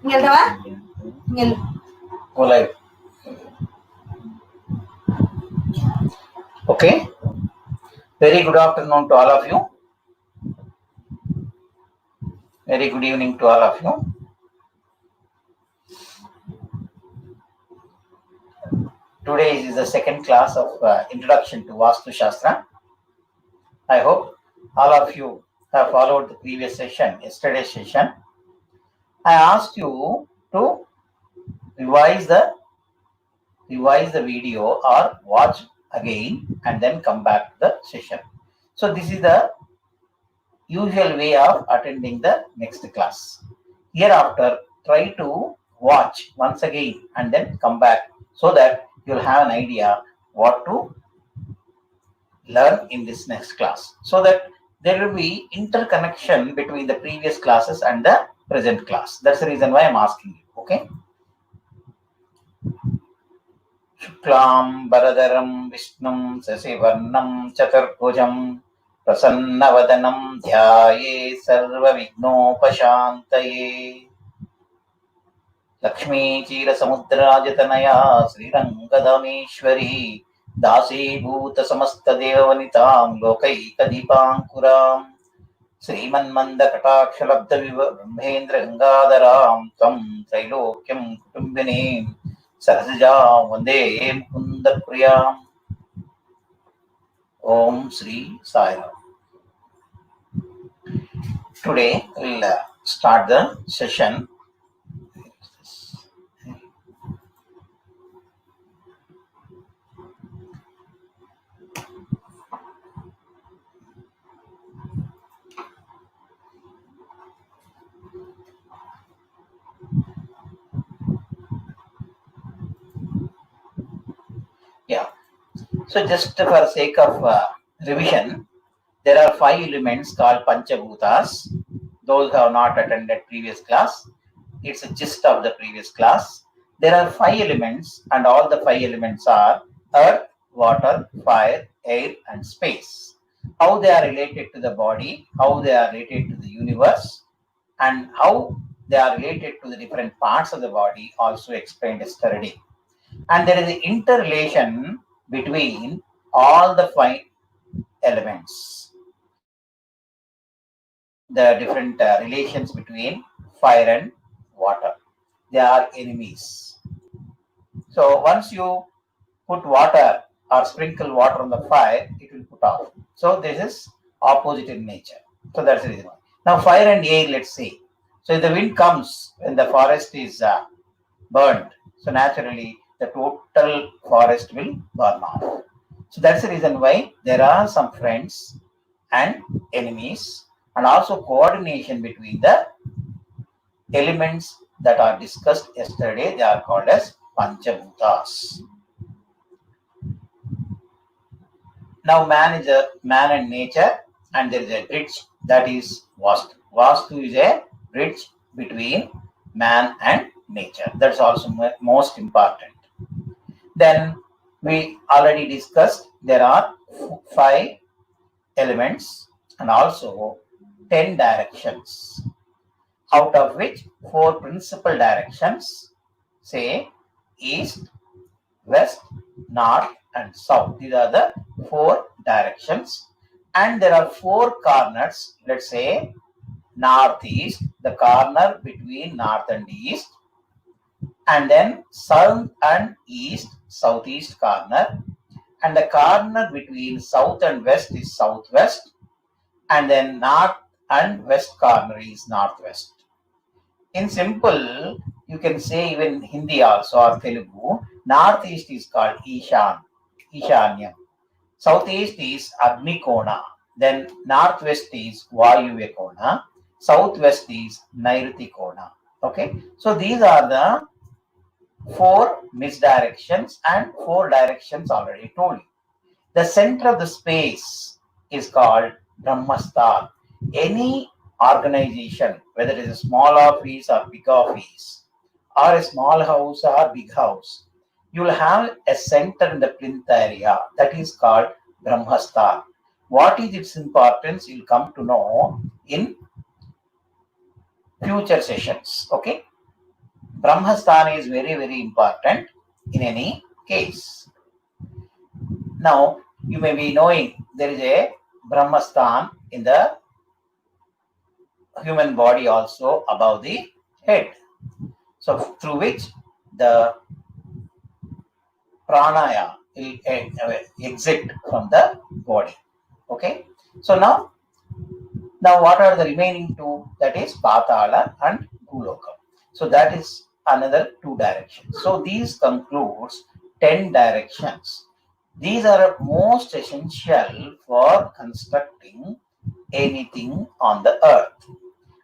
Go live. Okay. Very good afternoon to all of you. Very good evening to all of you. Today is the second class of Introduction to Vastu Shastra. I hope all of you have followed the previous session, yesterday's session. I asked you to revise the video or watch again and then come back to the session. So this is the usual way of attending the next class. Hereafter, try to watch once again and then come back so that you'll have an idea what to learn in this next class, so that there will be interconnection between the previous classes and the present class. That's the reason why I'm asking you. Okay. Shuklam Baradaram Vishnum Sasivarnam Chaturbhujam Prasanna Dhyaye Sarva Vignopashantaye Lakshmi Chira Samudrajatanaya Srirangadameeshwari Dasibhuta Samasta Devanitam Lokaikadipankuram Srimannanda Katakshalabda Brahmendra Gangadaram Tam Trailokyam Kutumbinim Sarasija Vande Mukunda Priyam. Om Sri Sai Ram. Today we'll start the session. Yeah. So just for sake of revision, there are 5 elements called Panchabhutas. Those who have not attended previous class, it's a gist of the previous class. There are 5 elements, and all the 5 elements are earth, water, fire, air, and space. How they are related to the body, how they are related to the universe, and how they are related to the different parts of the body also explained yesterday. And there is an interrelation between all the 5 elements. The different relations between fire and water. They are enemies. So once you put water or sprinkle water on the fire, it will put off. So this is opposite in nature. So that's the reason why. Now fire and air, let's see. So if the wind comes when the forest is burned, so naturally the total forest will burn off. So that's the reason why there are some friends and enemies, and also coordination between the elements that are discussed yesterday. They are called as Panchabhutas. Now man and nature, and there is a bridge, that is Vastu. Vastu is a bridge between man and nature. That's also most important. Then we already discussed there are 5 elements and also 10 directions, out of which 4 principal directions, say east, west, north, and south. These are the 4 directions, and there are 4 corners. Let's say northeast, the corner between north and east, and then south and east, southeast corner, and the corner between south and west is southwest, and then north and west corner is northwest. In simple, you can say even Hindi also or Telugu, northeast is called Ishanyam, southeast is Agnikona, then northwest is Vayuvekona, southwest is Nairuti Kona. Okay, so these are the 4 misdirections and 4 directions already told you. The center of the space is called Brahmasthal. Any organization, whether it is a small office or big office, or a small house or big house, you will have a center in the plinth area that is called Brahmasthal. What is its importance, you'll come to know in future sessions. Okay. Brahmasthana is very, very important in any case. Now, you may be knowing there is a Brahmasthana in the human body also above the head. So, through which the pranaya will exit from the body. Okay. So now what are the remaining two? That is Patala and Gulokam. So that is another two directions. So these concludes 10 directions. These are most essential for constructing anything on the earth.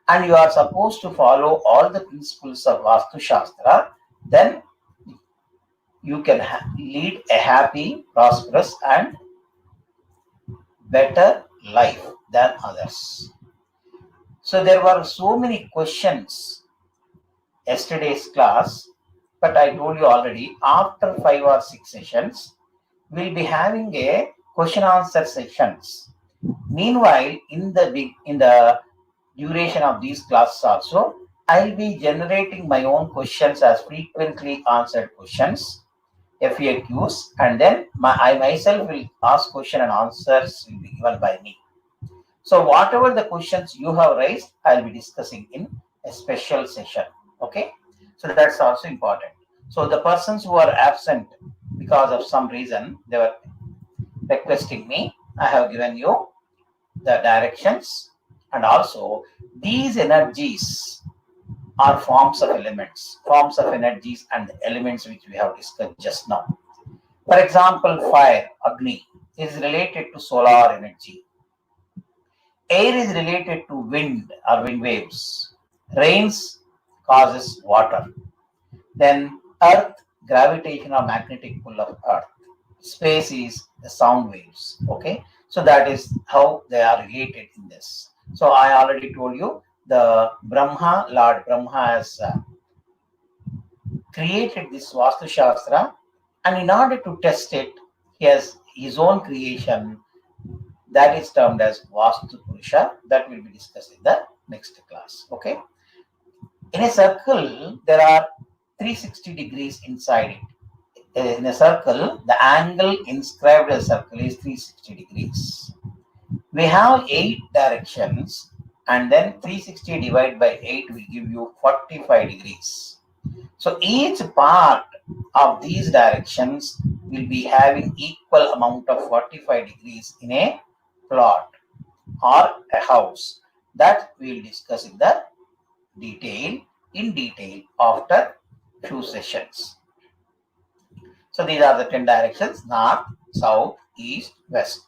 And you are supposed to follow all the principles of Vastu Shastra. Then you can lead a happy, prosperous, and better life than others. So there were so many questions yesterday's class, but I told you already, after 5 or 6 sessions, we'll be having a question answer sessions. Meanwhile, in the duration of these classes also, I'll be generating my own questions as frequently answered questions, FAQs, and then I myself will ask question and answers will be given by me. So whatever the questions you have raised, I'll be discussing in a special session. Okay. So that's also important. So the persons who are absent because of some reason, they were requesting me. I have given you the directions, and also these energies are forms of elements, forms of energies and elements which we have discussed just now. For example, fire, Agni, is related to solar energy. Air is related to wind or wind waves. Rains causes water. Then earth, gravitation or magnetic pull of earth. Space is the sound waves. Okay. So that is how they are related in this. So I already told you the Brahma, Lord Brahma has created this Vastu Shastra, and in order to test it, he has his own creation that is termed as Vastu Purusha. That will be discussed in the next class. Okay. In a circle, there are 360 degrees inside it. In a circle, the angle inscribed as a circle is 360 degrees. We have 8 directions, and then 360 divided by 8 will give you 45 degrees. So each part of these directions will be having equal amount of 45 degrees in a plot or a house. That we will discuss in the detail after few sessions. So these are the 10 directions: north, south, east, west.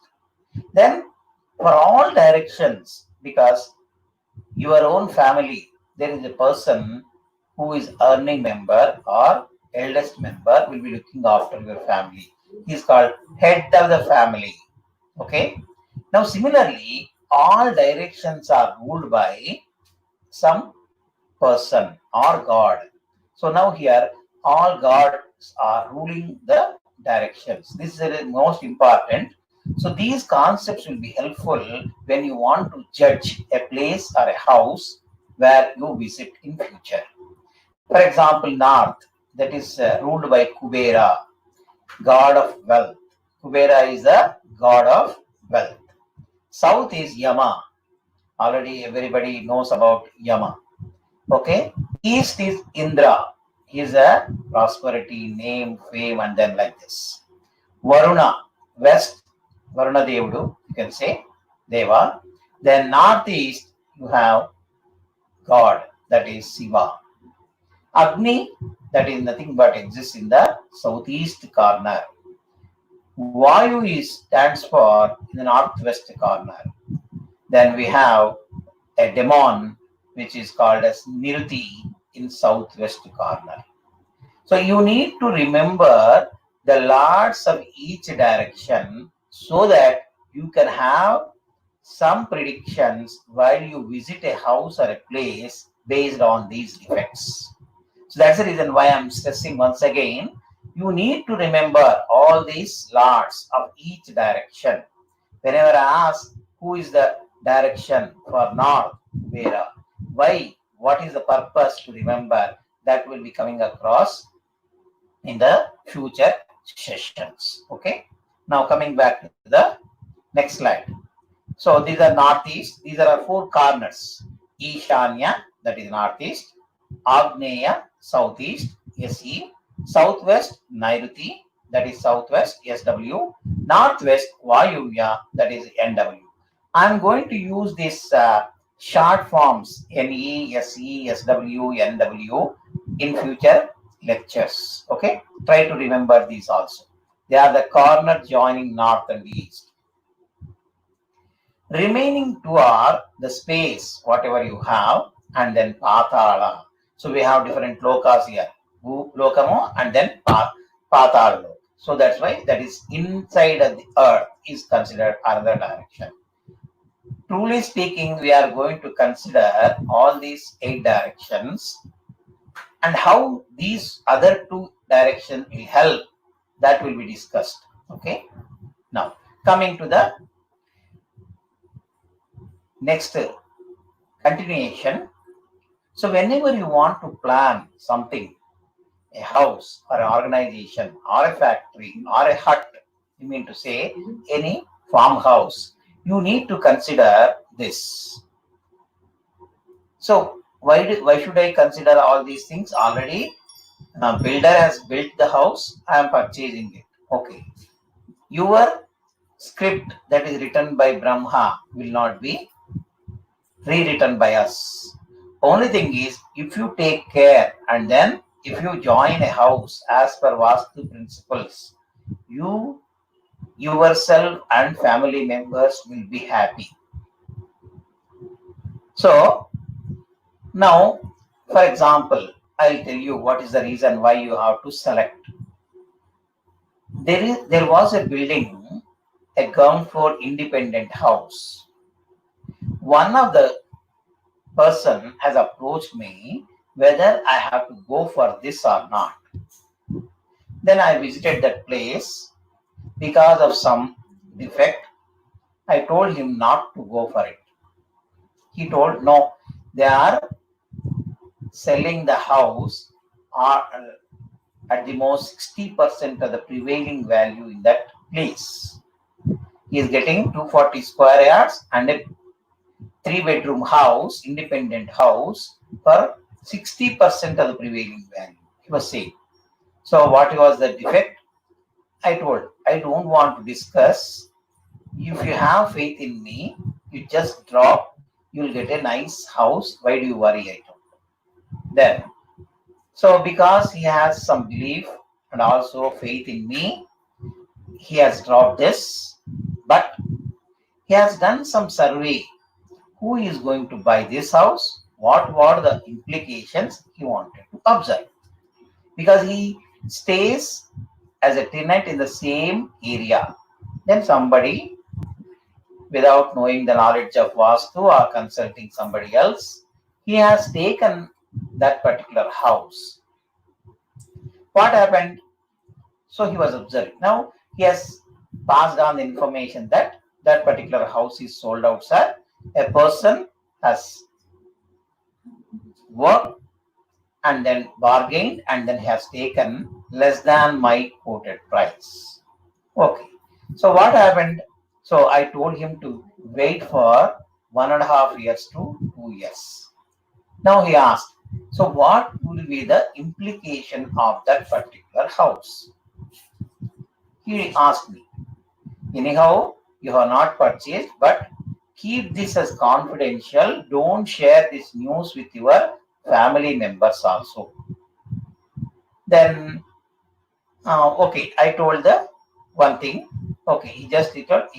Then for all directions, because your own family, there is a person who is earning member or eldest member will be looking after your family. He is called head of the family. Okay. Now similarly, all directions are ruled by some person or God. So now here all gods are ruling the directions. This is the most important. So these concepts will be helpful when you want to judge a place or a house where you visit in future. For example, north, that is ruled by Kubera, god of wealth. Kubera is the god of wealth. South is Yama. Already everybody knows about Yama. Okay. East is Indra. He is a prosperity, name, fame, and then like this. Varuna, west, Varuna Devudu, you can say, Deva. Then northeast, you have God, that is Shiva. Agni, that is nothing but exists in the southeast corner. Vayu stands for in the northwest corner. Then we have a demon which is called as Niruti in southwest corner. So you need to remember the lords of each direction so that you can have some predictions while you visit a house or a place based on these defects. So that's the reason why I'm stressing once again. You need to remember all these lords of each direction. Whenever I ask who is the direction for north, Vera, why, what is the purpose to remember that will be coming across in the future sessions. Okay. Now coming back to the next slide. So these are northeast. These are our four corners. Ishanya, that is northeast. Agneya, southeast, SE. Southwest, Nairuti, that is southwest, SW. Northwest, Vayuvya, that is NW. I'm going to use these short forms NE, SE, SW, NW in future lectures. Okay, try to remember these also. They are the corner joining north and east. Remaining two are the space, whatever you have, and then patala. So we have different lokas here, lokamo and then patala. So that's why that is inside of the earth is considered another direction. Truly speaking, we are going to consider all these 8 directions and how these other 2 directions will help, that will be discussed. Okay. Now coming to the next continuation. So whenever you want to plan something, a house or an organization or a factory or a hut, you mean to say any farmhouse, you need to consider this. So why should I consider all these things? Already builder has built the house, I am purchasing it. Okay. Your script that is written by Brahma will not be rewritten by us. Only thing is, if you take care and then if you join a house as per Vastu principles, you yourself and family members will be happy. So now, for example, I'll tell you what is the reason why you have to select. There was a building, a ground floor independent house. One of the person has approached me whether I have to go for this or not. Then I visited that place. Because of some defect, I told him not to go for it. He told, no, they are selling the house at the most 60% of the prevailing value in that place. He is getting 240 square yards and a 3-bedroom house, independent house, for 60% of the prevailing value. He was saying. So what was the defect? I told, I don't want to discuss. If you have faith in me, you just drop, you'll get a nice house. Why do you worry? I told. Then, so because he has some belief and also faith in me, he has dropped this, but he has done some survey. Who is going to buy this house? What were the implications he wanted to observe? Because he stays as a tenant in the same area. Then somebody, without knowing the knowledge of Vastu or consulting somebody else, he has taken that particular house. What happened? So he was observing. Now he has passed on the information that that particular house is sold out, sir. A person has worked and then bargained and then has taken less than my quoted price. Okay. So what happened? So I told him to wait for 1.5 years to 2 years. Now he asked, so what will be the implication of that particular house? He asked me, anyhow, you have not purchased, but keep this as confidential. Don't share this news with your family members also. Then, okay, I told the one thing. Okay, he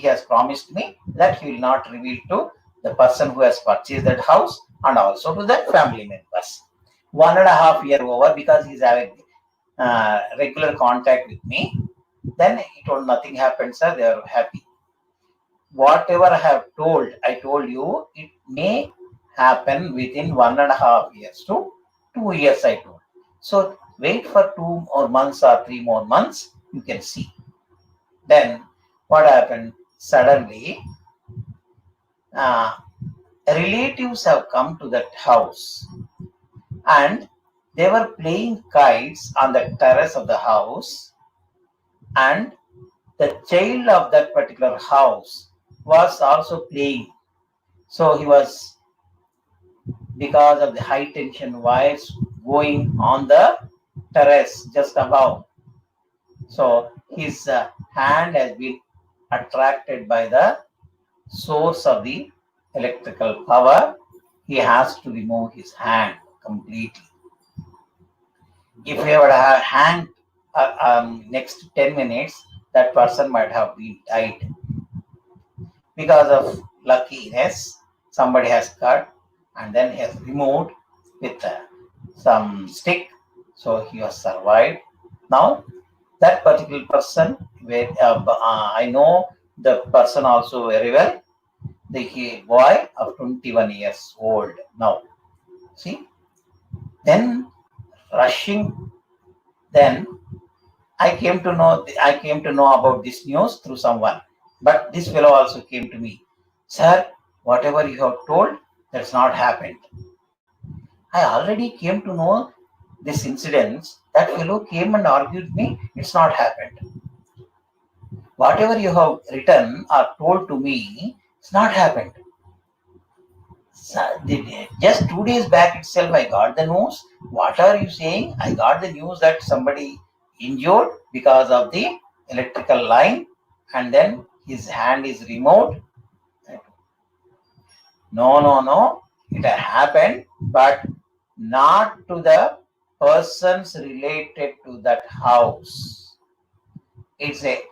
has promised me that he will not reveal to the person who has purchased that house and also to the family members. 1.5 years over because he's having regular contact with me. Then he told nothing happened, sir. They are happy. Whatever I told you, it may happen within 1.5 years to 2 years, I told. So wait for 2 more months or 3 more months, you can see. Then what happened? Suddenly, relatives have come to that house and They were playing kites on the terrace of the house, and the child of that particular house was also playing. So he was, because of the high tension wires going on the terrace just above. So his hand has been attracted by the source of the electrical power. He has to remove his hand completely. If he would have hanged next 10 minutes, that person might have been died. Because of luckiness, somebody has cut and then he has removed with some stick, so he has survived. Now, that particular person, where I know the person also very well, the boy of 21 years old now. See, then rushing, then I came to know about this news through someone. But this fellow also came to me. Sir, whatever you have told, that's not happened. I already came to know this incident. That fellow came and argued me, it's not happened. Whatever you have written or told to me, it's not happened. Just 2 days back itself, I got the news. What are you saying? I got the news that somebody injured because of the electrical line, and then his hand is removed. No. It happened, but not to the persons related to that house. It's a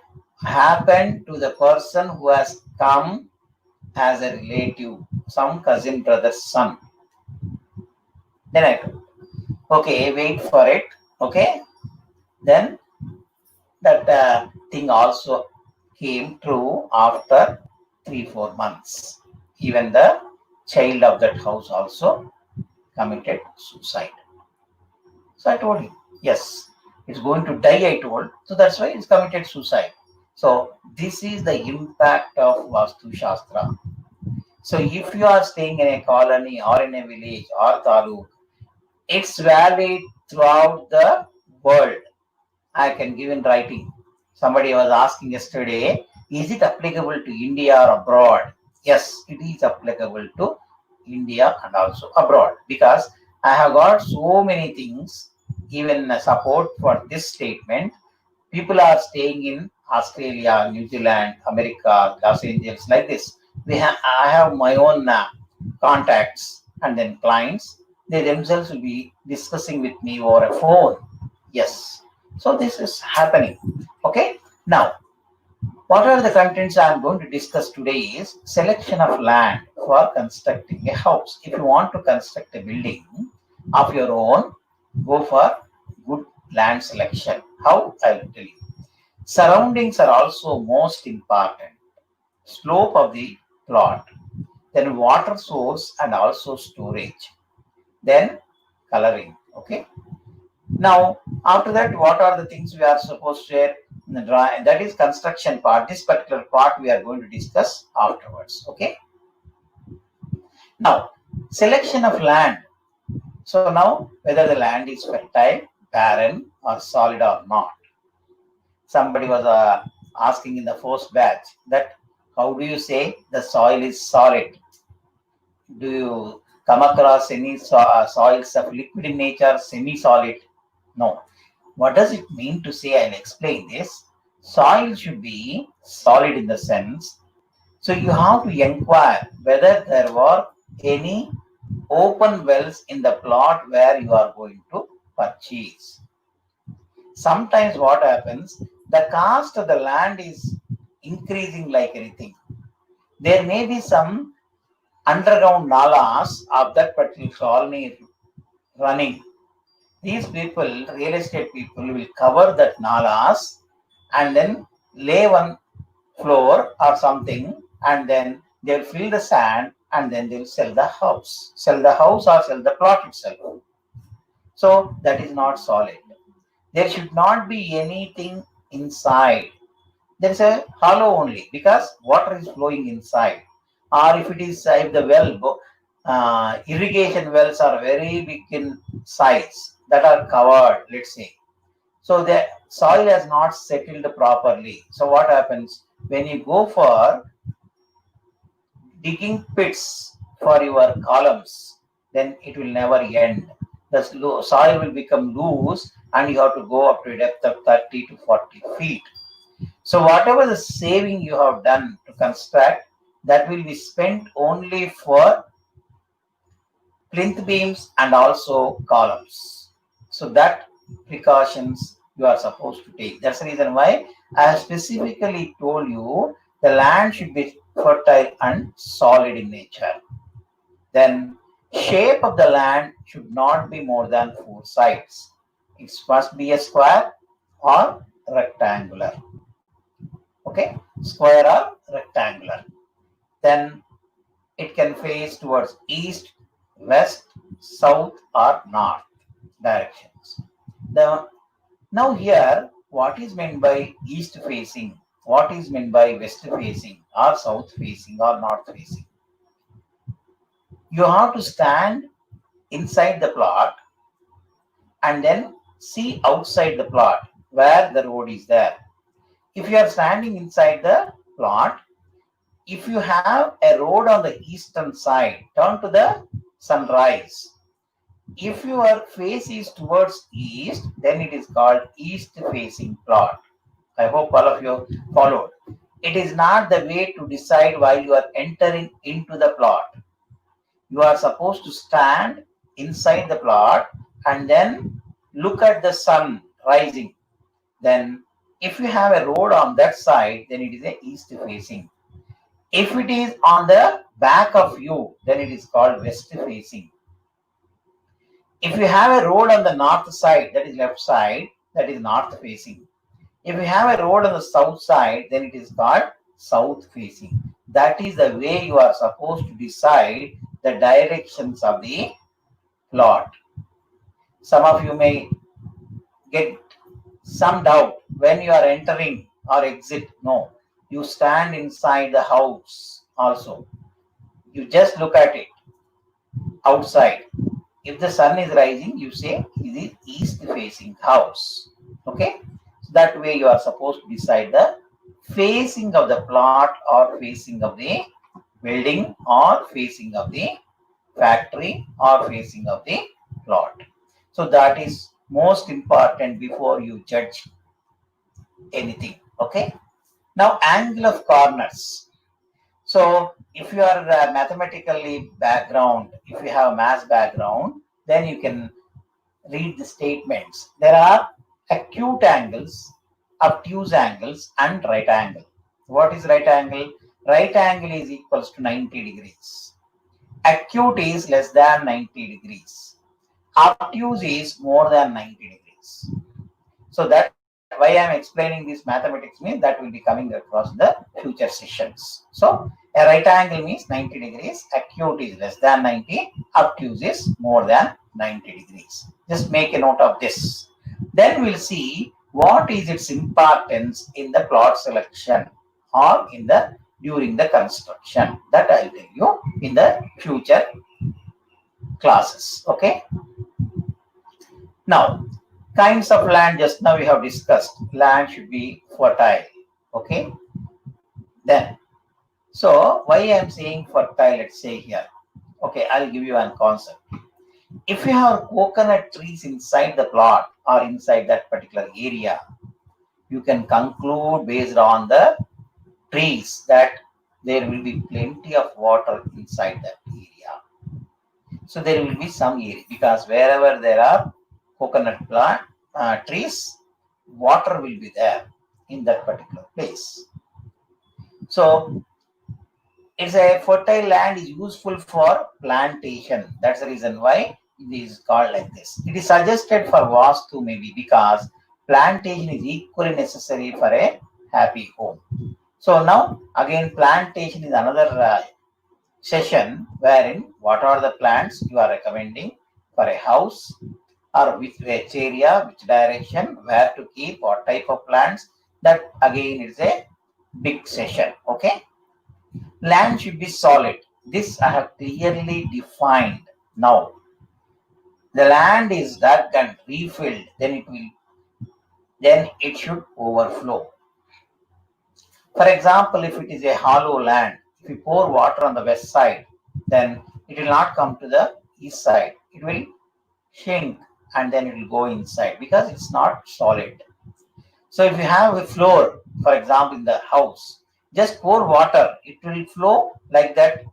happened to the person who has come as a relative, some cousin brother's son. Then I told, okay, wait for it. Okay, then that thing also came true after 3-4 months. Even the child of that house also committed suicide. So I told him, yes, it's going to die, I told. So that's why it's committed suicide. So this is the impact of Vastu Shastra. So if you are staying in a colony or in a village or taluk, it's valid throughout the world. I can give in writing. Somebody was asking yesterday, is it applicable to India or abroad? Yes, it is applicable to India and also abroad, because I have got so many things, even support for this statement. People are staying in Australia, New Zealand, America, Los Angeles, like this. I have my own contacts and then clients. They themselves will be discussing with me over a phone. Yes. So this is happening. Okay. Now, what are the contents I am going to discuss today is selection of land for constructing a house. If you want to construct a building of your own, go for good land selection. How? I will tell you. Surroundings are also most important. Slope of the plot, then water source and also storage, then coloring. Okay. Now, after that, what are the things we are supposed to share in the drawing? That is construction part. This particular part we are going to discuss afterwards. Okay. Now, selection of land. So now, whether the land is fertile, barren, or solid or not. Somebody was asking in the first batch that how do you say the soil is solid? Do you come across any soils of liquid in nature, semi-solid? No. What does it mean to say? I'll explain this. Soil should be solid in the sense. So you have to inquire whether there were any open wells in the plot where you are going to purchase. Sometimes what happens, the cost of the land is increasing like anything. There may be some underground nalas of that particular colony running. These people, real estate people, will cover that nalas and then lay one floor or something, and then they'll fill the sand and then they'll sell the house. Sell the house or sell the plot itself. So that is not solid. There should not be anything inside. There is a hollow only because water is flowing inside. Or if it is, if the well, irrigation wells are very big in size, that are covered, let's say. So the soil has not settled properly. So what happens when you go for digging pits for your columns, then it will never end. The soil will become loose and you have to go up to a depth of 30 to 40 feet. So whatever the saving you have done to construct, that will be spent only for plinth beams and also columns. So that precautions you are supposed to take. That's the reason why I have specifically told you the land should be fertile and solid in nature. Then shape of the land should not be more than 4 sides. It must be a square or rectangular. Okay, square or rectangular. Then it can face towards east, west, south, or north directions. Now here, what is meant by east facing? What is meant by west facing or south facing or north facing? You have to stand inside the plot and then see outside the plot where the road is there. If you are standing inside the plot, if you have a road on the eastern side, turn to the sunrise. If your face is towards east, then it is called east facing plot. I hope all of you followed. It is not the way to decide while you are entering into the plot. You are supposed to stand inside the plot and then look at the sun rising. Then if you have a road on that side, then it is a east facing. If it is on the back of you, then it is called west facing. If you have a road on the north side, that is left side, that is north facing. If you have a road on the south side, then it is called south facing. That is the way you are supposed to decide the directions of the plot. Some of you may get some doubt when you are entering or exit. No, you stand inside the house also. You just look at it outside. If the sun is rising, you say it is east facing house. Okay, so that way you are supposed to decide the facing of the plot or facing of the building or facing of the factory or facing of the plot. So that is most important before you judge anything. Okay, now angle of corners. So if you are mathematically background, if you have math background, then you can read the statements. There are acute angles, obtuse angles, and right angle. What is right angle? Right angle is equals to 90 degrees. Acute is less than 90 degrees. Obtuse is more than 90 degrees. So that why I am explaining this mathematics means that will be coming across in the future sessions. So a right angle means 90 degrees, acute is less than 90, obtuse is more than 90 degrees. Just make a note of this. Then we'll see what is its importance in the plot selection or in the during the construction. That I'll tell you in the future classes. Okay. Now, kinds of land just now we have discussed. Land should be fertile. Okay. Then, so why I am saying fertile, let's say here. Okay, I'll give you one concept. If you have coconut trees inside the plot or inside that particular area, you can conclude based on the trees that there will be plenty of water inside that area. So there will be some area because wherever there are coconut plant trees, water will be there in that particular place. So it's a fertile land is useful for plantation. That's the reason why it is called like this. It is suggested for vastu maybe because plantation is equally necessary for a happy home. So now again plantation is another session wherein what are the plants you are recommending for a house or which area, which direction, where to keep, what type of plants. That again is a big session. Okay. Land should be solid. This I have clearly defined now. the land is dug and refilled, then it should overflow. For example, if it is a hollow land, if you pour water on the west side, then it will not come to the east side. It will shrink and then it will go inside because it's not solid. So if you have a floor, for example, in the house, just pour water. It will flow like that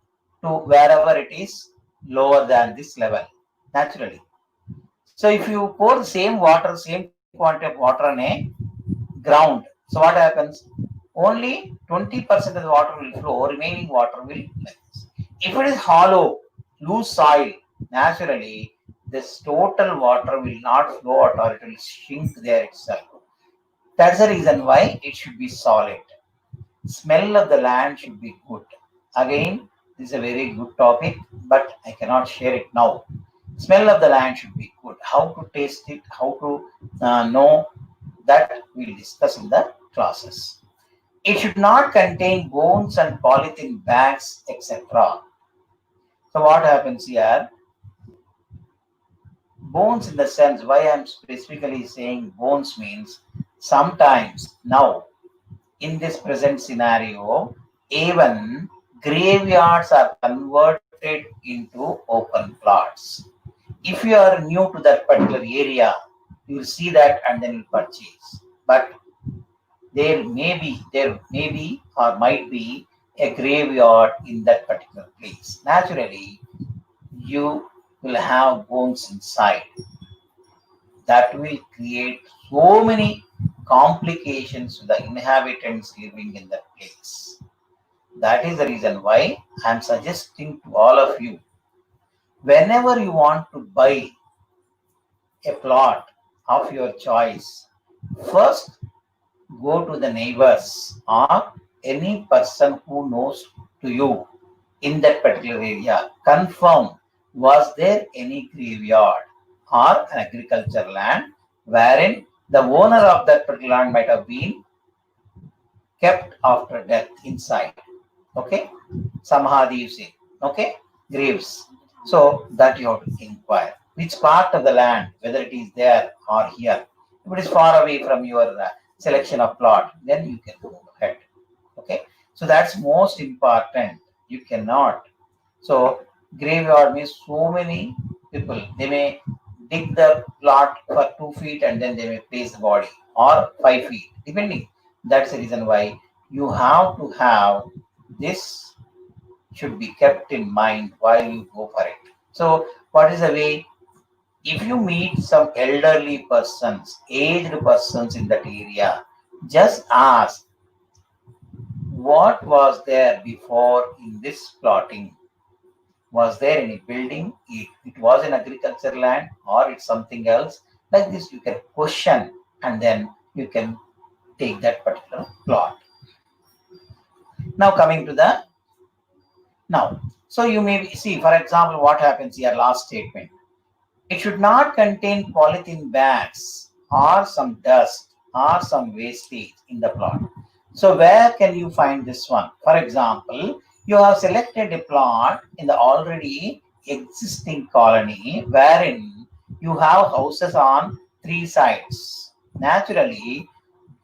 to wherever it is lower than this level, naturally. So if you pour the same water, same quantity of water on a ground, so what happens? Only 20% of the water will flow, remaining water will like this. If it is hollow, loose soil, naturally this total water will not flow at all, it will shrink there itself. That's the reason why it should be solid. Smell of the land should be good. Again, this is a very good topic, but I cannot share it now. Smell of the land should be good. How to taste it, how to know, that we'll discuss in the classes. It should not contain bones and polythene bags, etc. So what happens here? Bones, in the sense, why I'm specifically saying bones means sometimes now in this present scenario, even graveyards are converted into open plots. If you are new to that particular area, you will see that and then you purchase. But there may be or might be a graveyard in that particular place. Naturally, you will have bones inside. That will create so many complications to the inhabitants living in that place. That is the reason why I am suggesting to all of you, whenever you want to buy a plot of your choice, first go to the neighbors or any person who knows to you in that particular area. Confirm, was there any graveyard or an agriculture land wherein the owner of that particular land might have been kept after death inside. Okay, samadhi you say. Okay, graves. So that you have to inquire which part of the land, whether it is there or here. If it is far away from your selection of plot, then you can go ahead. Okay, so that's most important. You cannot. So graveyard means so many people, they may dig the plot for 2 feet and then they may place the body, or 5 feet, depending. That's the reason why you have to have this, should be kept in mind while you go for it. So what is the way? If you meet some elderly persons, aged persons in that area, just ask, what was there before in this plotting? Was there any building? It was an agriculture land or it's something else? Like this, you can question and then you can take that particular plot. Now coming to the now. So you may see, for example, what happens here, last statement. It should not contain polythene bags or some dust or some wastage in the plot. So where can you find this one? For example, you have selected a plot in the already existing colony wherein you have houses on 3 sides. Naturally,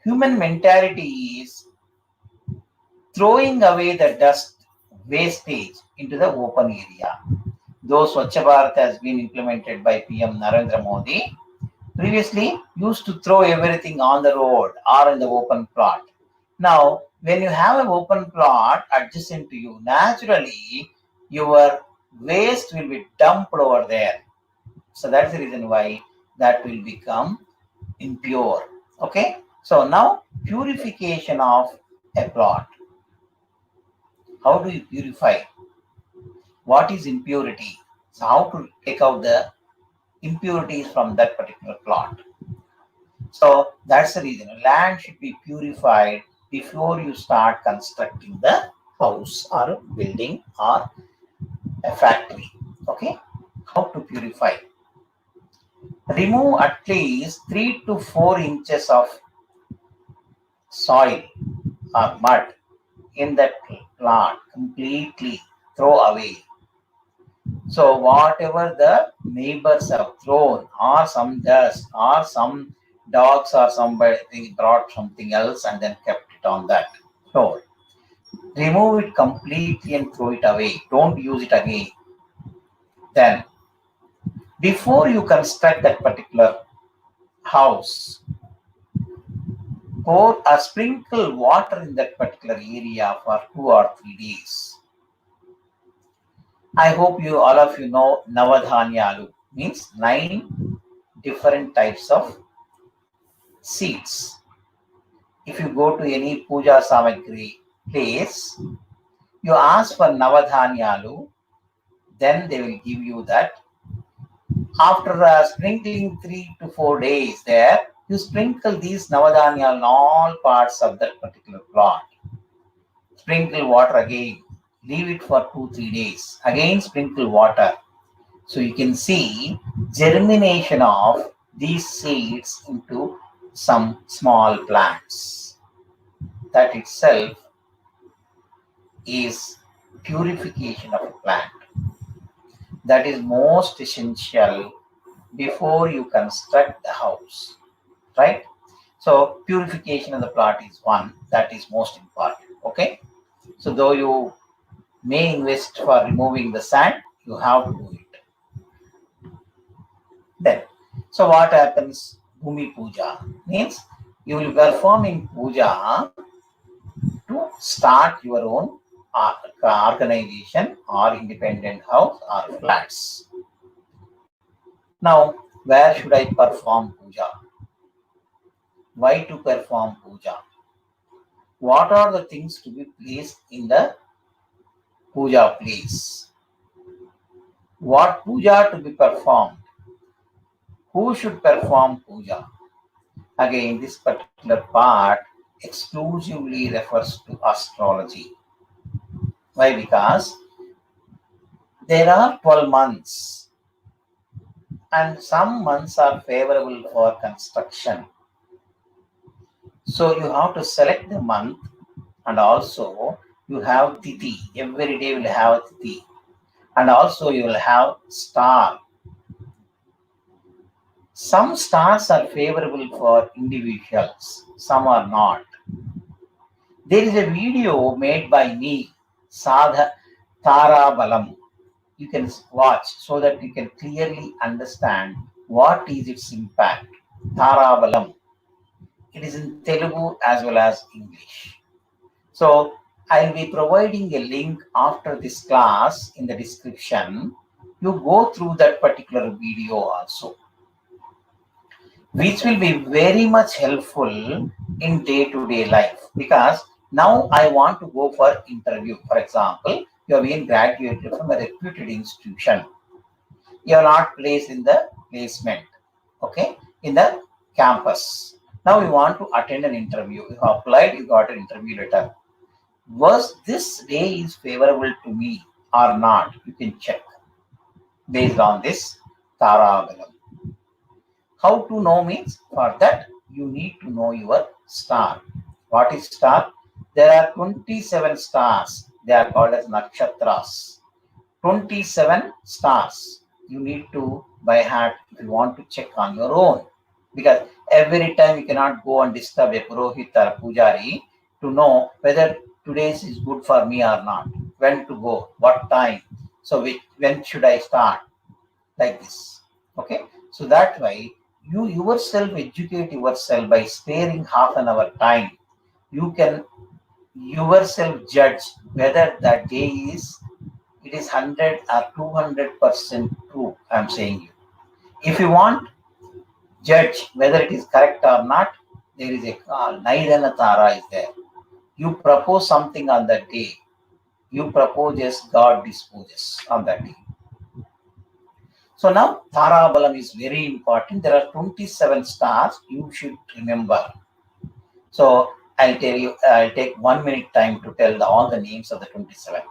human mentality is throwing away the dust wastage into the open area. Though Swachh Bharat has been implemented by PM Narendra Modi, previously used to throw everything on the road or in the open plot. Now, when you have an open plot adjacent to you, naturally your waste will be dumped over there. So that's the reason why that will become impure. Okay. So now purification of a plot. How do you purify? What is impurity? So how to take out the impurities from that particular plot? So that's the reason land should be purified before you start constructing the house or a building or a factory. Okay, how to purify? Remove at least 3 to 4 inches of soil or mud in that plant completely. Throw away. So whatever the neighbors have thrown, or some dust, or some dogs or somebody brought something else and then kept it on that floor, remove it completely and throw it away. Don't use it again. Then, before you construct that particular house, pour or sprinkle water in that particular area for 2 or 3 days. I hope you all of you know Navadhanyalu means 9 different types of seeds. If you go to any puja samagri place, you ask for Navadhanyalu, then they will give you that. After sprinkling 3 to 4 days there, you sprinkle these Navadhanyalu in all parts of that particular plot. Sprinkle water again, leave it for 2-3 days, again sprinkle water. So you can see germination of these seeds into some small plants. That itself is purification of a plant. That is most essential before you construct the house, right? So purification of the plant is one that is most important. Okay, so though you may invest for removing the sand, you have to do it. Then, so what happens? Bhumi puja means you will performing puja to start your own organization or independent house or flats. Now, where should I perform puja? Why to perform puja? What are the things to be placed in the puja place? What puja to be performed? Who should perform puja? Again, this particular part exclusively refers to astrology. Why? Because there are 12 months and some months are favorable for construction. So you have to select the month, and also you have tithi. Every day will have a tithi. And also you will have star. Some stars are favorable for individuals, some are not. There is a video made by me, Tarabalam. You can watch so that you can clearly understand what is its impact. Tarabalam. It is in Telugu as well as English. So I'll be providing a link after this class in the description. You go through that particular video also, which will be very much helpful in day-to-day life. Because now I want to go for interview. For example, you have been graduated from a reputed institution. You are not placed in the placement, okay, in the campus. Now you want to attend an interview. You have applied, you got an interview letter. Was this day is favorable to me or not? You can check based on this Tarabalam. How to know means, for that you need to know your star. What is star? There are 27 stars. They are called as nakshatras. 27 stars. You need to by heart if you want to check on your own. Because every time you cannot go and disturb a purohit or a pujari to know whether today's is good for me or not. When to go, what time. So when should I start? Like this. Okay. So that way you yourself educate yourself by sparing half an hour time. You can yourself judge whether that day is 100 or 200% true. I'm saying you. If you want judge whether it is correct or not, there is a Naidana Tara is there. You propose something on that day. You propose as God disposes on that day. So now Tarabalam is very important. There are 27 stars you should remember. So I'll tell you, I'll take 1 minute time to tell all the names of the 27.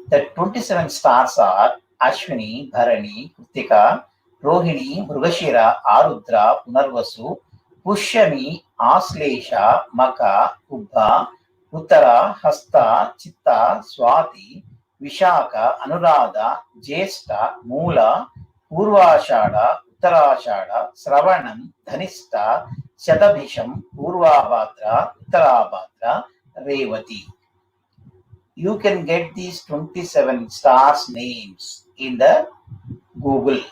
The 27 stars are Ashwini, Bharani, Geethika, Rohini, Mrugashira, Arudra, Punarvasu, Pushyami, Aslesha, Maka, Ubha, Uttara, Hasta, Chitta, Swati, Vishaka, Anuradha, Jesta, Mula, Purvashada, Uttarashada, Sravanam, Dhanista, Shatabhisham, Purvabhadra, Uttarabhadra, Revati. You can get these 27 stars names in the Google.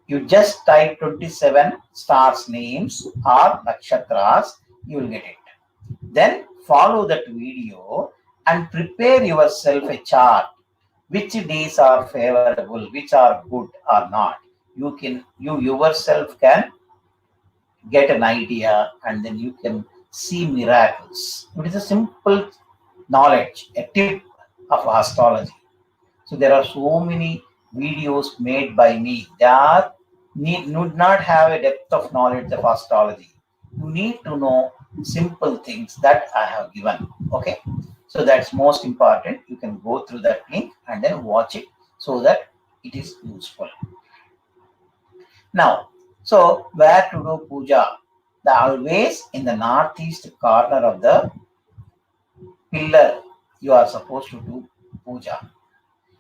You just type 27 stars names or nakshatras, you will get it. Then follow that video and prepare yourself a chart. Which days are favorable, which are good or not. You yourself can get an idea and then you can see miracles. It is a simple knowledge, a tip of astrology. So there are so many videos made by me that need not have a depth of knowledge of astrology. You need to know simple things that I have given. Okay, so that's most important. You can go through that link and then watch it so that it is useful. Now, so where to do puja? Always in the northeast corner of the pillar you are supposed to do puja.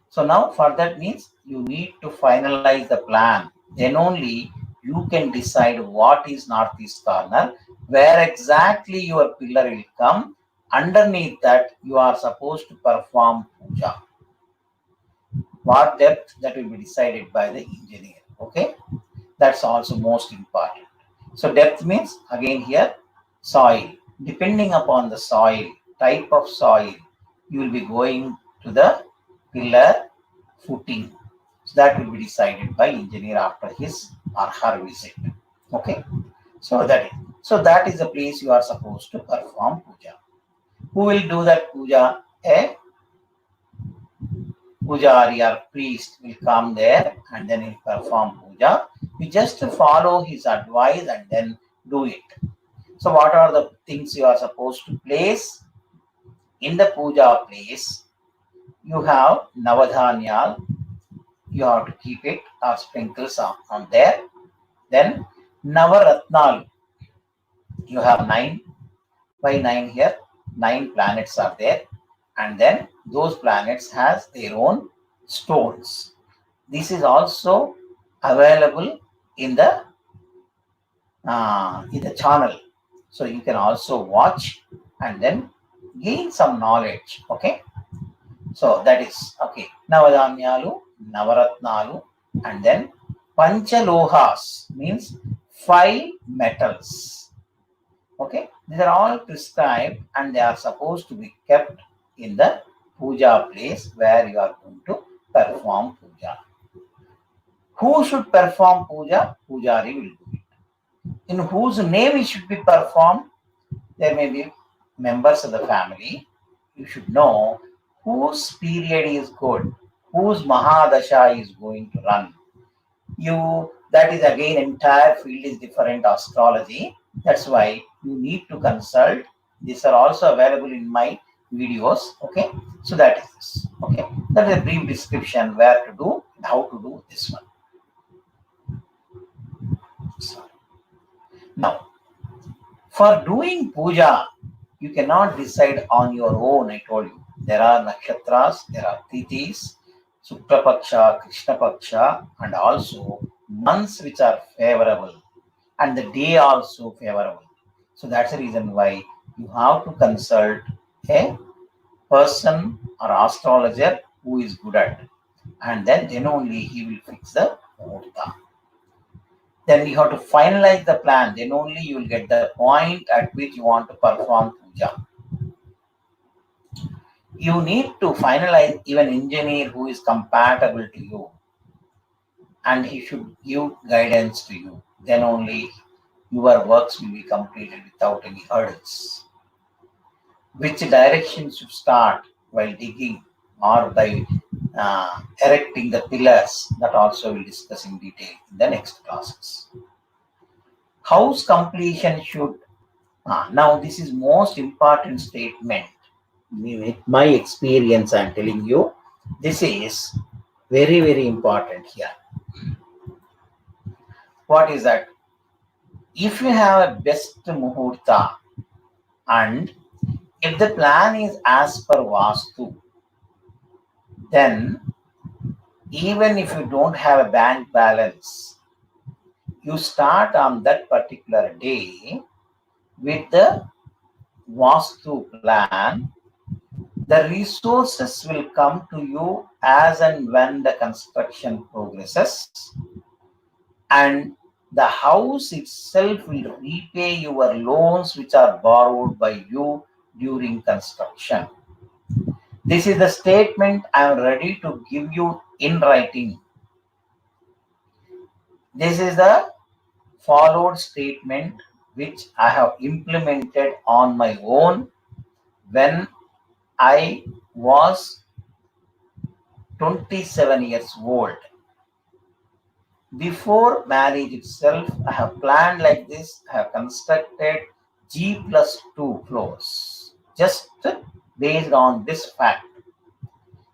So now for that means you need to finalize the plan. Then only you can decide what is northeast corner, where exactly your pillar will come. Underneath that, you are supposed to perform puja. What depth, that will be decided by the engineer. Okay, that's also most important. So depth means again here soil. Depending upon the soil, type of soil, you will be going to the pillar footing. So that will be decided by engineer after his or her visit. Okay. So that is the place you are supposed to perform puja. Who will do that puja? A pujari or priest will come there and then he'll perform puja. You just follow his advice and then do it. So what are the things you are supposed to place in the puja place? You have navadhanyal, you have to keep it or sprinkles on there. Then Navaratnal, you have 9 by 9 here, 9 planets are there, and then those planets has their own stones. This is also available in the channel, so you can also watch and then gain some knowledge. Okay, so that is okay. Navadhanyalu, Navaratnalu, and then Panchalohas means 5 metals. Okay, these are all prescribed and they are supposed to be kept in the puja place where you are going to perform puja. Who should perform puja? Pujari will do it. In whose name it should be performed? There may be members of the family. You should know whose period is good, whose Mahadasha is going to run. That is again entire field is different astrology. That's why you need to consult. These are also available in my videos. Okay, so that is this. Okay, that is a brief description where to do and how to do this one. Sorry. Now, for doing puja, you cannot decide on your own. I told you there are nakshatras, there are tithis, Shukla Paksha, Krishna Paksha, and also months which are favorable, and the day also favorable. So that's the reason why you have to consult a person or astrologer who is good at, and then only he will fix the muhurta. Then you have to finalize the plan. Then only you will get the point at which you want to perform puja. You need to finalize even engineer who is compatible to you, and he should give guidance to you. Then only your works will be completed without any hurdles. Which direction should start while digging or by erecting the pillars, that also we'll discuss in detail in the next classes. House completion should, now this is most important statement. With my experience, I'm telling you, this is very, very important here. What is that? If you have a best muhurta and if the plan is as per Vastu, then even if you don't have a bank balance, you start on that particular day with the Vastu plan. The resources will come to you as and when the construction progresses, and the house itself will repay your loans which are borrowed by you during construction. This is the statement I am ready to give you in writing. This is the followed statement which I have implemented on my own when I was 27 years old. Before marriage itself, I have planned like this. I have constructed G+2 floors just based on this fact.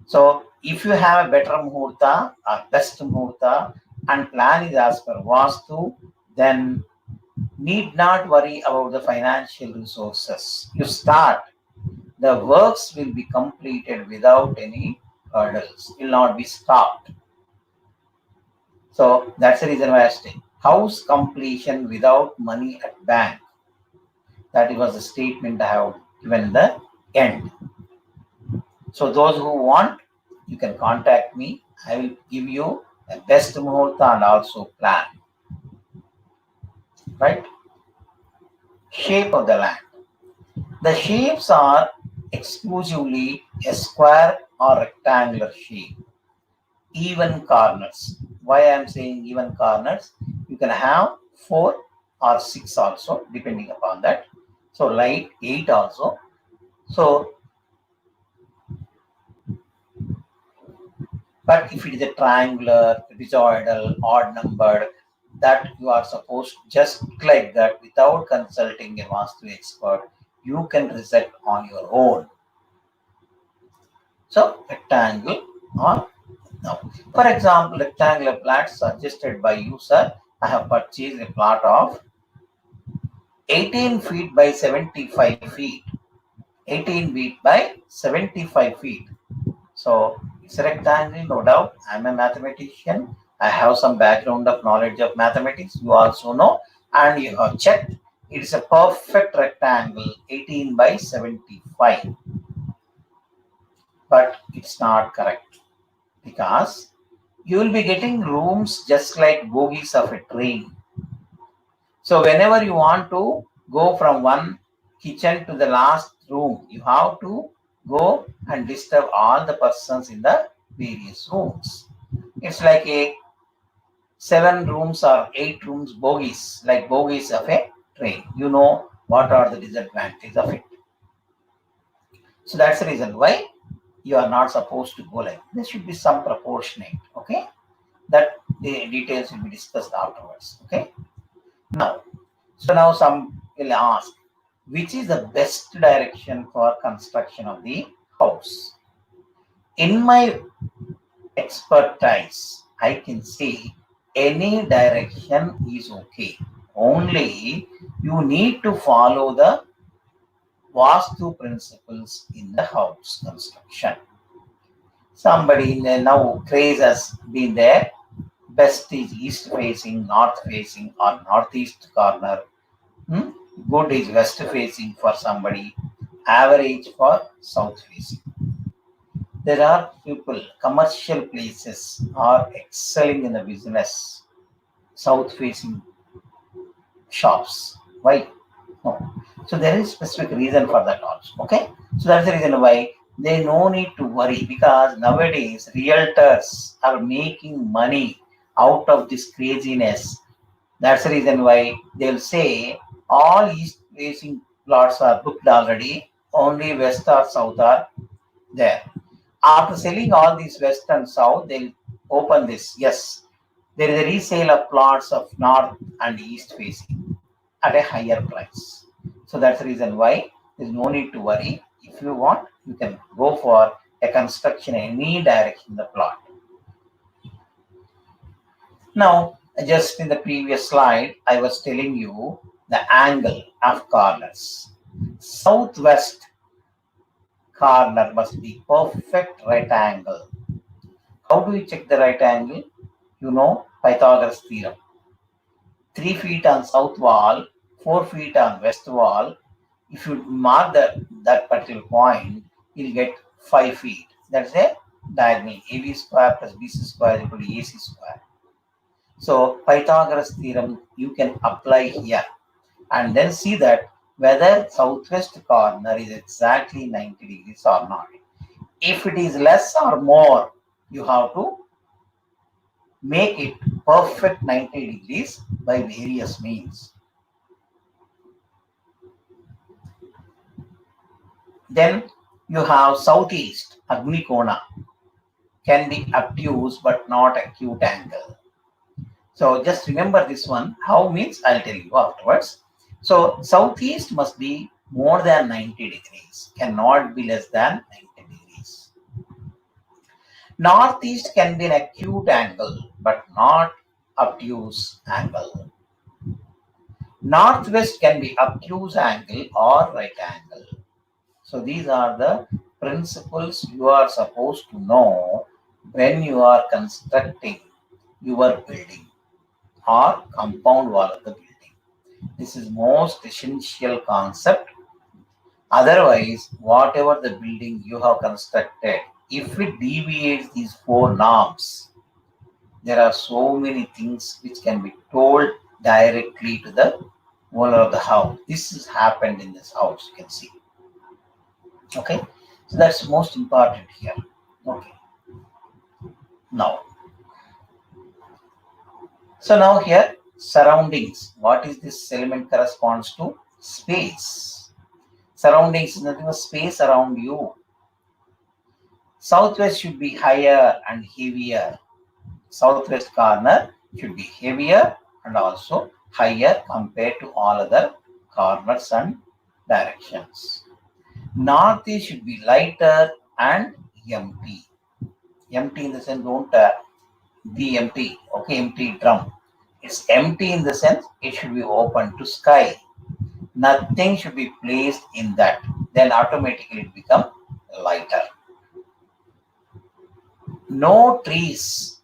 So if you have a better muhurta or best muhurta and plan is as per Vastu, then need not worry about the financial resources. You start, the works will be completed without any hurdles, will not be stopped. So that's the reason why I say house completion without money at bank. That was the statement I have given in the end. So those who want, you can contact me. I will give you a best muhurta and also plan. Right? Shape of the land. The shapes are exclusively a square or rectangular shape. Even corners. Why I am saying even corners? You can have 4 or 6 also, depending upon that. So like 8 also. So, but if it is a triangular, trapezoidal, odd numbered, that you are supposed just like that without consulting a Vastu expert, you can reset on your own. So rectangle or no. For example, rectangular plots suggested by user. I have purchased a plot of 18 feet by 75 feet. 18 feet by 75 feet. So it's a rectangle, no doubt. I'm a mathematician. I have some background of knowledge of mathematics. You also know, and you have checked. It is a perfect rectangle, 18 by 75. But it's not correct because you will be getting rooms just like bogies of a train. So whenever you want to go from one kitchen to the last room, you have to go and disturb all the persons in the various rooms. It's like a 7 rooms or 8 rooms bogies, like bogies of a train. You know what are the disadvantages of it. So that's the reason why you are not supposed to go like there should be some proportionate. Okay, that the details will be discussed afterwards. Okay. Now, some will ask, which is the best direction for construction of the house? In my expertise, I can say any direction is okay. Only you need to follow the Vastu principles in the house construction. Somebody now craze has been there. Best is east facing, north facing, or northeast corner. Good is west facing for somebody, average for south facing. There are people, commercial places are excelling in the business, south facing shops. Why? No. So there is specific reason for that also. Okay. So that's the reason why they no need to worry, because nowadays realtors are making money out of this craziness. That's the reason why they'll say all east facing plots are booked already, only west or south are there. After selling all these west and south, they'll open this. Yes, there is a resale of plots of north and east facing at a higher price. So that's the reason why there's no need to worry. If you want, you can go for a construction in any direction in the plot. Now, just in the previous slide, I was telling you the angle of corners. Southwest corner must be perfect right angle. How do you check the right angle? You know Pythagoras theorem. 3 feet on south wall, 4 feet on west wall. If you mark that particular point, you'll get 5 feet. That's a diagonal. AB square plus BC square is equal to AC square. So Pythagoras theorem you can apply here and then see that whether southwest corner is exactly 90 degrees or not. If it is less or more, you have to make it perfect 90 degrees by various means. Then you have southeast, Agni Kona, can be obtuse but not acute angle. So just remember this one. How means I'll tell you afterwards. So southeast must be more than 90 degrees, cannot be less than 90 degrees. Northeast can be an acute angle but not obtuse angle. Northwest can be obtuse angle or right angle. So these are the principles you are supposed to know when you are constructing your building or compound wall of the building. This is most essential concept. Otherwise, whatever the building you have constructed, if it deviates these 4 norms, there are so many things which can be told directly to the owner of the house. This has happened in this house, you can see. Okay, so that's most important here. Okay, now, so now here surroundings. What is this element corresponds to? Space. Surroundings is nothing but space around you. Southwest should be higher and heavier. Southwest corner should be heavier and also higher compared to all other corners and directions. Northeast should be lighter and empty. Empty in the sense don't be empty. Okay, empty drum. It's empty in the sense it should be open to sky. Nothing should be placed in that. Then automatically it become lighter. No trees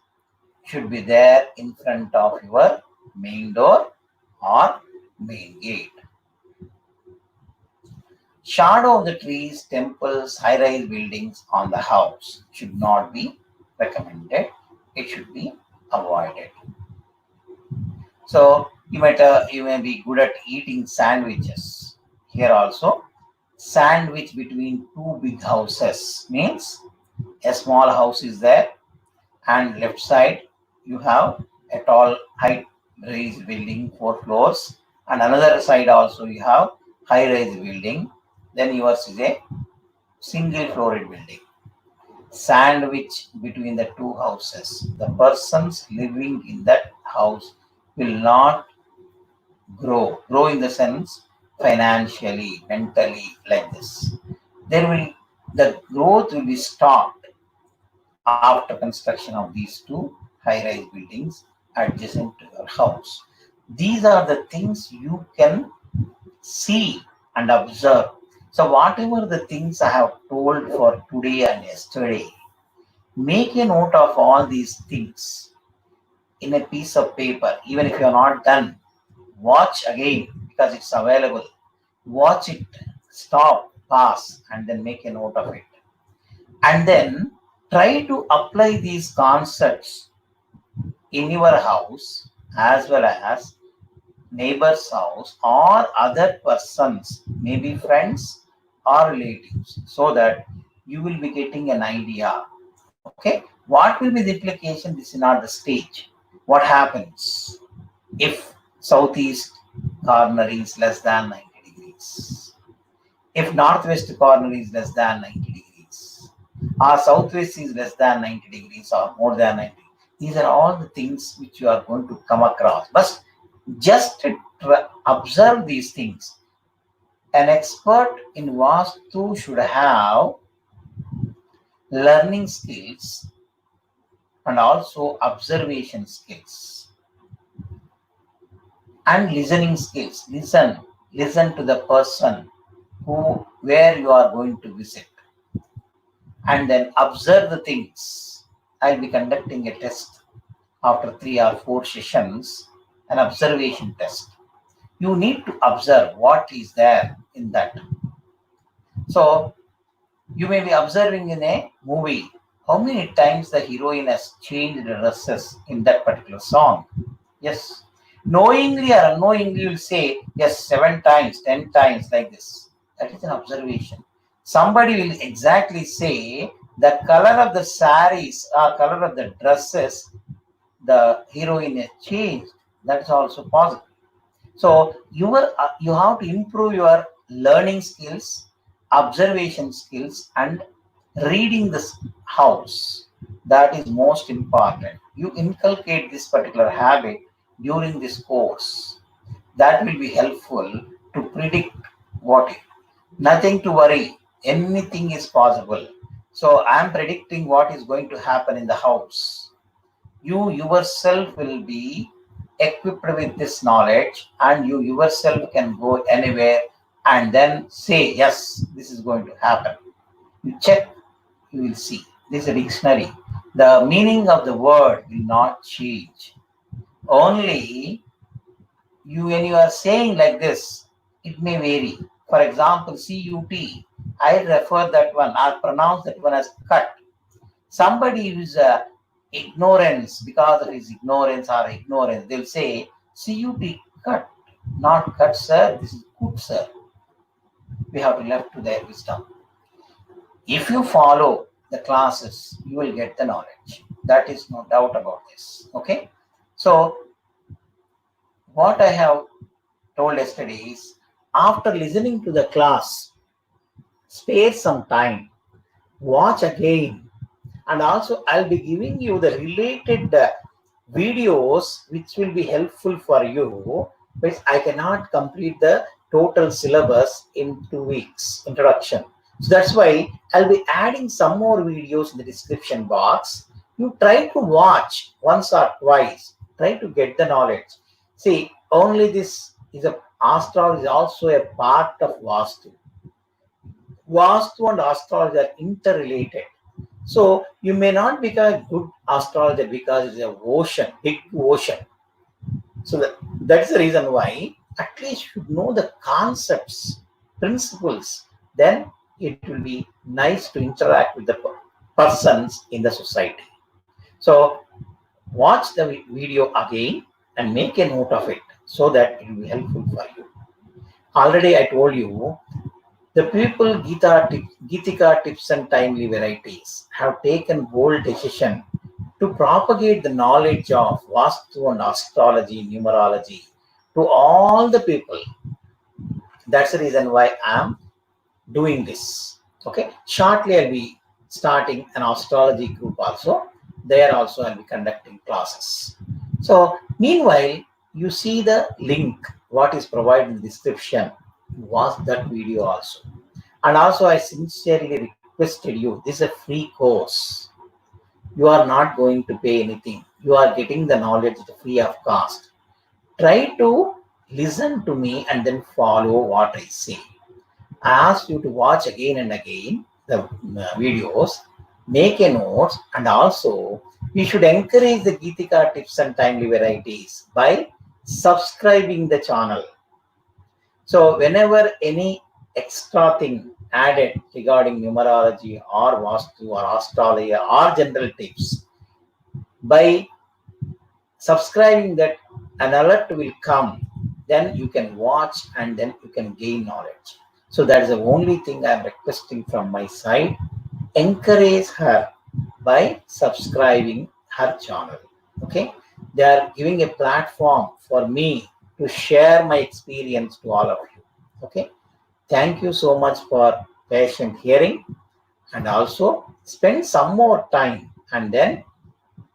should be there in front of your main door or main gate. Shadow of the trees, temples, high-rise buildings on the house should not be recommended. It should be avoided. So you may be good at eating sandwiches. Here also, sandwich between 2 big houses means a small house is there, and left side you have a tall high rise building 4 floors, and another side also you have high rise building. Then yours is a single floored building. Sandwich between the 2 houses. The persons living in that house will not grow. Grow in the sense financially, mentally, like this. The growth will be stopped after construction of these 2 high-rise buildings adjacent to your house. These are the things you can see and observe. So whatever the things I have told for today and yesterday, make a note of all these things in a piece of paper. Even if you are not done, watch again because it's available. Watch it, stop, pause, and then make a note of it. And then try to apply these concepts in your house as well as neighbor's house or other persons, maybe friends or relatives, so that you will be getting an idea. Okay, what will be the implication? This is not the stage. What happens if southeast corner is less than 90 degrees? If northwest corner is less than 90 degrees, or southwest is less than 90 degrees or more than 90, these are all the things which you are going to come across. But just observe these things. An expert in Vastu should have learning skills and also observation skills and listening skills. Listen to the person where you are going to visit, and then observe the things I'll be conducting a test after 3 or 4 sessions, an observation test. You need to observe what is there in that. So you may be observing in a movie how many times the heroine has changed dresses in that particular song. Yes. Knowingly or unknowingly, you will say, yes, 7 times, 10 times, like this. That is an observation. Somebody will exactly say the color of the saris or color of the dresses the heroine has changed. That's also possible. So you have to improve your learning skills, observation skills, and reading this house. That is most important. You inculcate this particular habit during this course. That will be helpful to predict what if. Nothing to worry. Anything is possible. So I am predicting what is going to happen in the house. You yourself will be equipped with this knowledge, and you yourself can go anywhere and then say, yes, this is going to happen. You check, you will see. This is a dictionary. The meaning of the word will not change. Only when you are saying like this, it may vary. For example, CUT, I refer that one, I pronounce that one as cut. Somebody who's ignorance, because of his ignorance or ignorance, they'll say CUT cut, not cut, sir. This is good, sir. We have to left to their wisdom. If you follow the classes, you will get the knowledge. That is no doubt about this. Okay. So what I have told yesterday is, after listening to the class, spare some time, watch again, and also I'll be giving you the related videos which will be helpful for you, which I cannot complete the total syllabus in 2 weeks introduction. So that's why I'll be adding some more videos in the description box. You try to watch once or twice, try to get the knowledge. See, only this is astrology is also a part of Vastu. Vastu and astrology are interrelated. So you may not become a good astrologer because it's an ocean, big ocean. So that's the reason why at least you should know the concepts, principles. Then it will be nice to interact with the persons in the society. So watch the video again and make a note of it so that it will be helpful for you. Already I told you, the people Geethika tips and timely varieties have taken bold decision to propagate the knowledge of Vastu and astrology, numerology to all the people. That's the reason why I'm doing this. Okay. Shortly I'll be starting an astrology group also. There also I'll be conducting classes. So meanwhile, you see the link, what is provided in the description. Watch that video also. And also I sincerely requested you, this is a free course. You are not going to pay anything. You are getting the knowledge free of cost. Try to listen to me and then follow what I say. I ask you to watch again and again the videos, make a note, and also we should encourage the Geethika tips and timely varieties by subscribing the channel. So whenever any extra thing added regarding numerology or Vastu or astrology or general tips, by subscribing that, an alert will come, then you can watch and then you can gain knowledge. So that is the only thing I am requesting from my side. Encourage her by subscribing her channel. Okay, they are giving a platform for me to share my experience to all of you. Okay, thank you so much for patient hearing, and also spend some more time and then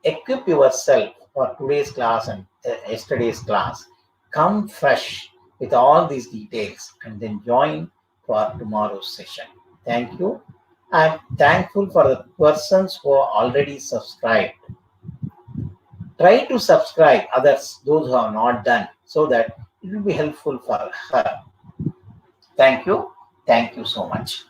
equip yourself for today's class and yesterday's class. Come fresh with all these details and then join for tomorrow's session. Thank you. I'm thankful for the persons who are already subscribed. Try to subscribe others, those who have not done, so that it will be helpful for her. Thank you. Thank you so much.